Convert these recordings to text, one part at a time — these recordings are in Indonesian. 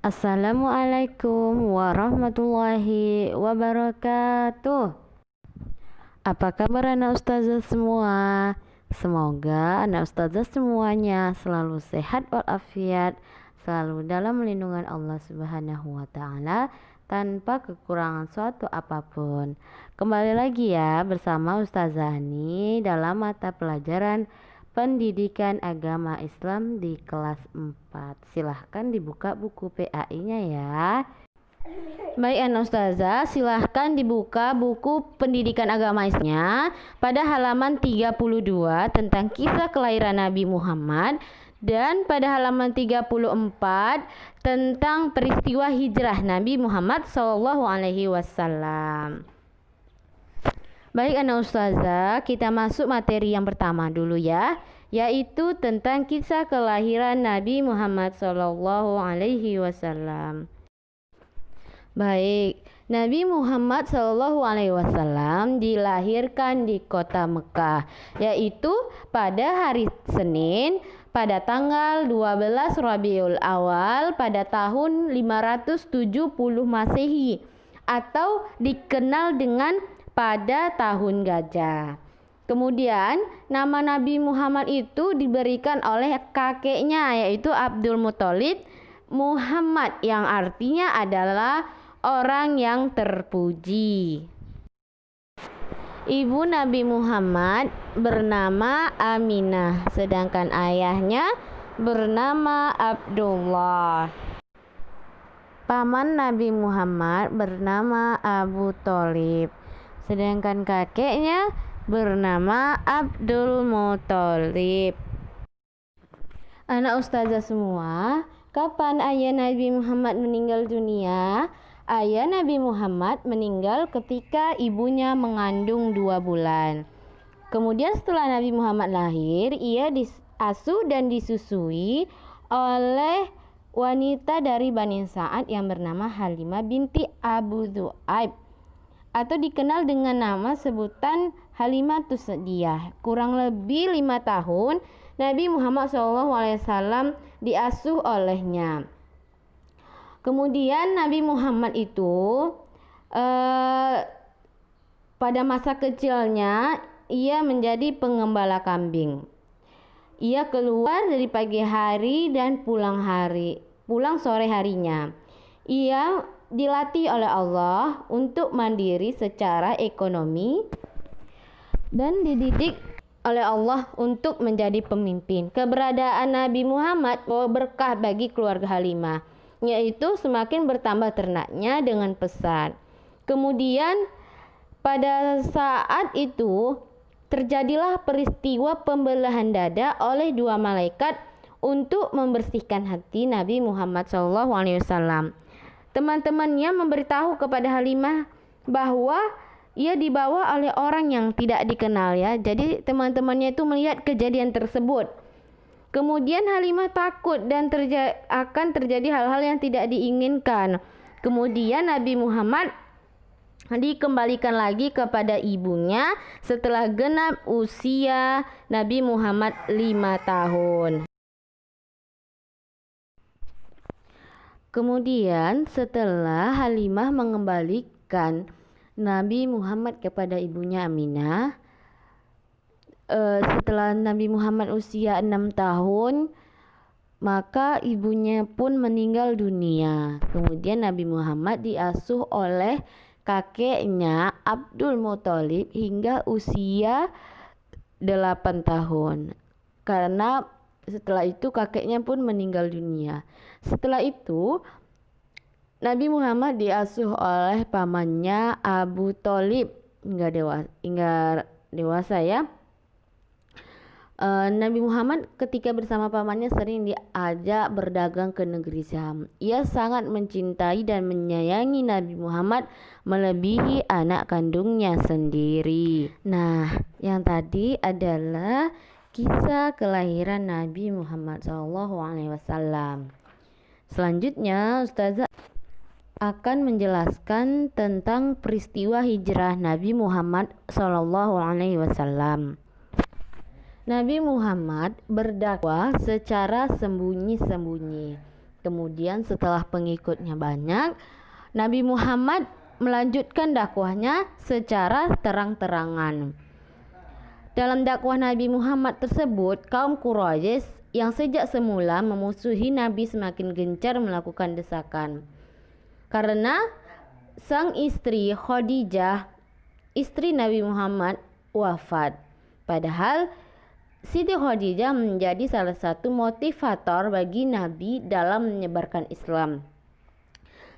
Assalamualaikum warahmatullahi wabarakatuh. Apa kabar anak ustazah semua? Semoga anak ustazah semuanya selalu sehat walafiat, selalu dalam lindungan Allah Subhanahu wa taala tanpa kekurangan suatu apapun. Kembali lagi ya bersama Ustazah Ani dalam mata pelajaran Pendidikan Agama Islam di kelas 4. Silahkan dibuka buku PAI-nya ya. Baik anak ustazah, silahkan dibuka buku Pendidikan Agama Islamnya pada halaman 32 tentang kisah kelahiran Nabi Muhammad dan pada halaman 34 tentang peristiwa hijrah Nabi Muhammad SAW. Baik anak ustazah, kita masuk materi yang pertama dulu ya, yaitu tentang kisah kelahiran Nabi Muhammad SAW. Baik, Nabi Muhammad SAW dilahirkan di kota Mekah, yaitu pada hari Senin pada tanggal 12 Rabiul Awal pada tahun 570 Masehi atau dikenal dengan pada tahun gajah. Kemudian nama Nabi Muhammad itu diberikan oleh kakeknya, yaitu Abdul Muthalib Muhammad, yang artinya adalah orang yang terpuji. Ibu Nabi Muhammad bernama Aminah, sedangkan ayahnya bernama Abdullah. Paman Nabi Muhammad bernama Abu Thalib, sedangkan kakeknya bernama Abdul Muthalib. Anak ustazah semua, kapan ayah Nabi Muhammad meninggal dunia? Ayah Nabi Muhammad meninggal ketika ibunya mengandung 2 bulan. Kemudian setelah Nabi Muhammad lahir, ia diasuh dan disusui oleh wanita dari Bani Sa'ad yang bernama Halimah binti Abu Dhu'aib, atau dikenal dengan nama sebutan Halimatus Sa'diyah. Kurang lebih 5 tahun Nabi Muhammad SAW diasuh olehnya. Kemudian Nabi Muhammad itu pada masa kecilnya ia menjadi pengembala kambing. Ia keluar dari pagi hari dan pulang sore harinya. Ia dilatih oleh Allah untuk mandiri secara ekonomi dan dididik oleh Allah untuk menjadi pemimpin. Keberadaan Nabi Muhammad berkah bagi keluarga Halimah, yaitu semakin bertambah ternaknya dengan pesat. Kemudian pada saat itu terjadilah peristiwa pembelahan dada oleh 2 malaikat untuk membersihkan hati Nabi Muhammad SAW. Teman-temannya memberitahu kepada Halimah bahwa ia dibawa oleh orang yang tidak dikenal ya. Jadi teman-temannya itu melihat kejadian tersebut. Kemudian Halimah takut dan akan terjadi hal-hal yang tidak diinginkan. Kemudian Nabi Muhammad dikembalikan lagi kepada ibunya setelah genap usia Nabi Muhammad 5 tahun. Kemudian setelah Halimah mengembalikan Nabi Muhammad kepada ibunya Aminah, setelah Nabi Muhammad usia 6 tahun, maka ibunya pun meninggal dunia. Kemudian Nabi Muhammad diasuh oleh kakeknya Abdul Muthalib hingga usia 8 tahun. Karena setelah itu kakeknya pun meninggal dunia. Setelah itu Nabi Muhammad diasuh oleh pamannya Abu Thalib hingga dewasa ya. Nabi Muhammad ketika bersama pamannya sering diajak berdagang ke negeri Syam. Ia sangat mencintai dan menyayangi Nabi Muhammad melebihi anak kandungnya sendiri. Nah, yang tadi adalah kisah kelahiran Nabi Muhammad SAW. Selanjutnya, Ustazah akan menjelaskan tentang peristiwa hijrah Nabi Muhammad SAW. Nabi Muhammad berdakwah secara sembunyi-sembunyi Kemudian setelah pengikutnya banyak, Nabi Muhammad melanjutkan dakwahnya secara terang-terangan. Dalam dakwah Nabi Muhammad tersebut, kaum Quraisy yang sejak semula memusuhi Nabi semakin gencar melakukan desakan. Karena sang istri Khadijah, istri Nabi Muhammad, wafat. Padahal Siti Khadijah menjadi salah satu motivator bagi Nabi dalam menyebarkan Islam.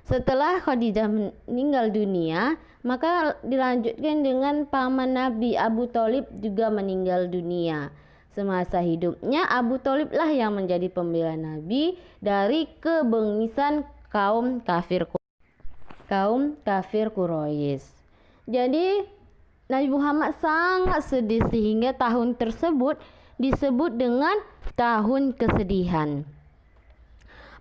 Setelah Khadijah meninggal dunia, maka dilanjutkan dengan paman Nabi Abu Thalib juga meninggal dunia. Semasa hidupnya Abu Thalib lah yang menjadi pembela Nabi dari kebengisan kaum kafir Quraisy. Jadi Nabi Muhammad sangat sedih sehingga tahun tersebut disebut dengan tahun kesedihan.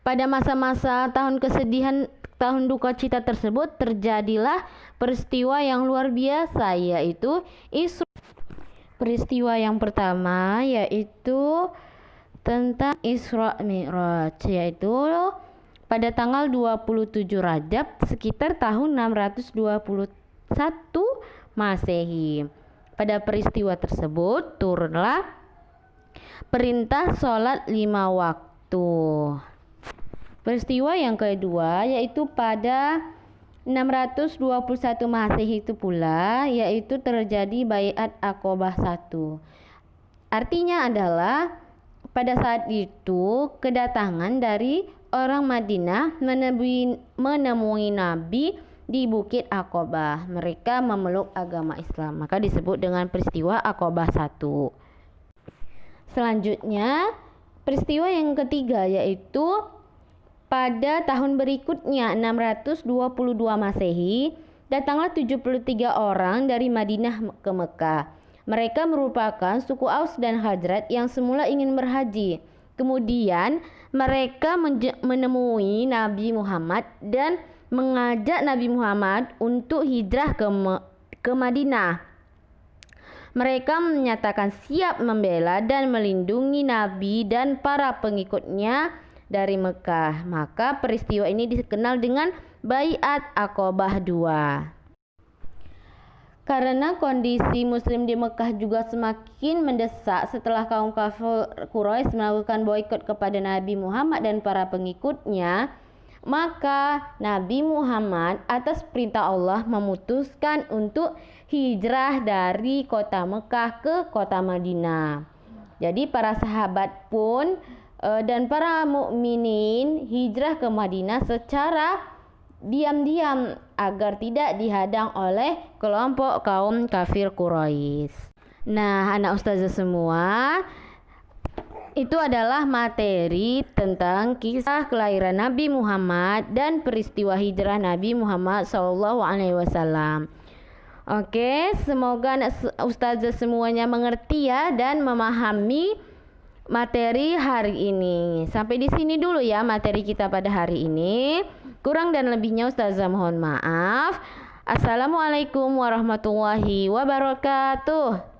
Pada masa-masa tahun kesedihan, tahun duka cita tersebut terjadilah peristiwa yang luar biasa, yaitu peristiwa yang pertama yaitu tentang Isra Mi'raj, yaitu pada tanggal 27 Rajab sekitar tahun 621 Masehi. Pada peristiwa tersebut turunlah perintah sholat 5 waktu. Peristiwa yang kedua yaitu pada 621 Masehi itu pula, yaitu terjadi Baiat Aqobah 1. Artinya adalah pada saat itu kedatangan dari orang Madinah menemui Nabi di Bukit Aqobah. Mereka memeluk agama Islam, maka disebut dengan peristiwa Aqobah 1. Selanjutnya, peristiwa yang ketiga yaitu pada tahun berikutnya 622 Masehi, datanglah 73 orang dari Madinah ke Mekah. Mereka merupakan suku Aus dan Khazraj yang semula ingin berhaji. Kemudian mereka menemui Nabi Muhammad dan mengajak Nabi Muhammad untuk hijrah ke Madinah. Mereka menyatakan siap membela dan melindungi Nabi dan para pengikutnya dari Mekah. Maka peristiwa ini dikenal dengan Baiat Aqobah 2. Karena kondisi muslim di Mekah juga semakin mendesak setelah kaum kafir Quraisy melakukan boikot kepada Nabi Muhammad dan para pengikutnya, maka Nabi Muhammad atas perintah Allah memutuskan untuk hijrah dari kota Mekah ke kota Madinah. Jadi para sahabat pun dan para mukminin hijrah ke Madinah secara diam-diam agar tidak dihadang oleh kelompok kaum kafir Quraisy. Nah, anak ustazah semua, itu adalah materi tentang kisah kelahiran Nabi Muhammad dan peristiwa hijrah Nabi Muhammad SAW. Oke, semoga ustazah semuanya mengerti ya dan memahami materi hari ini. Sampai di sini dulu ya materi kita pada hari ini. Kurang dan lebihnya ustazah mohon maaf. Assalamualaikum warahmatullahi wabarakatuh.